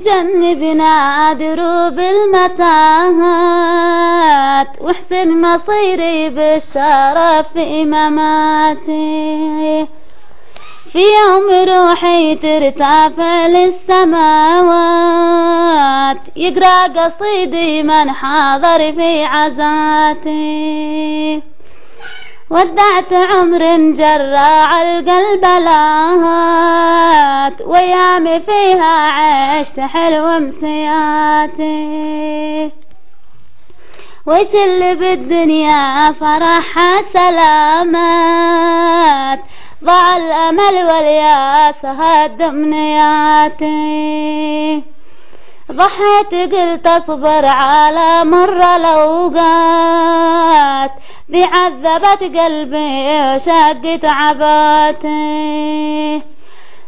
جنبنا دروب المتاهات واحسن مصيري بالشرف في مماتي. في يوم روحي ترتفع للسماوات يقرأ قصيدي من حاضر في عزاتي. ودعت عمر جراع القلب لاهات ويامي فيها عشت حلو مسياتي. وش اللي بالدنيا فرحها سلامات ضاع الأمل والياس هد أمنياتي. ضحيت قلت أصبر على مر الأوقات ذي عذبت قلبي وشقت عباتي.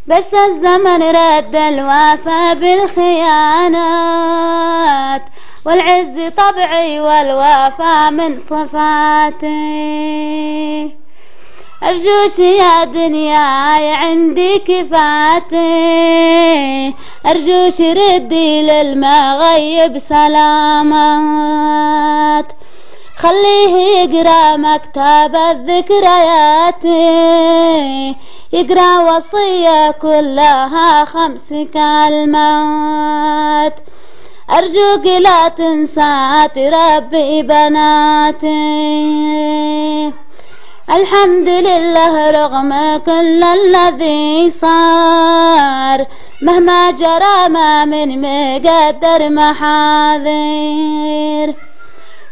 بس الزمن رد الوفا بالخيانات والعز طبعي والوفا من صفاتي. أرجوش يا دنياي عندي كفاتي أرجوش ردي للمغيب سلامات. خليه يقرأ مكتب الذكريات يقرأ وصية كلها 5 كلمات. أرجوك لا تنسى تربي بناتي. الحمد لله رغم كل الذي صار مهما جرى ما من مقدر محاذير.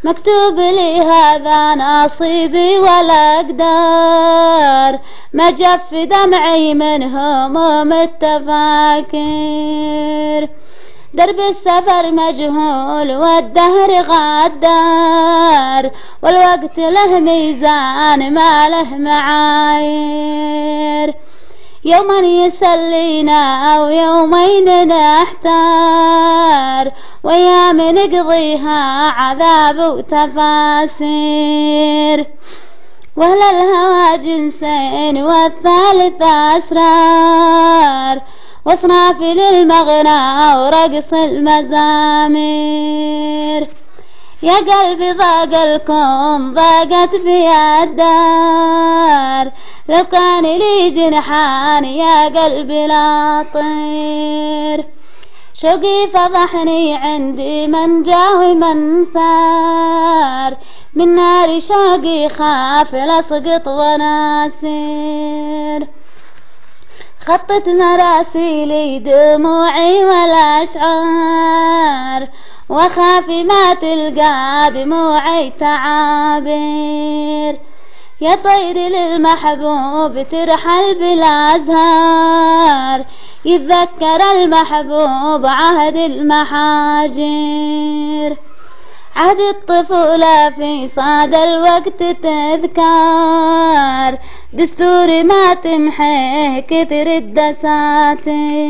مكتوب لي هذا نصيبي ولا أقدر ما جف دمعي من هموم التفاكير. درب السفر مجهول والدهر غدار والوقت له ميزان ما له معايير. يوما يسلينا أو يومين نحتار وأيام نقضيها عذاب وتفاسير. وهل الهوى جنسين والثالث أسرار واصناف للمغنى ورقص المزامير. يا قلبي ضاق الكون ضاقت في الدار لو كان لي جنحان يا قلبي لا طير. شوقي فضحني عندي من جا ومن سار من نار شوقي خاف لأسقط وناسير. خطت مراسيلي دموعي والأشعار وخاف ما تلقى دموعي تعابير. يا طير للمحبوب ترحل بالأزهار يتذكر المحبوب عهد المحاجير. عهد الطفولة في صاد الوقت تذكار دستوري ما تمحيه كتر الدساتير.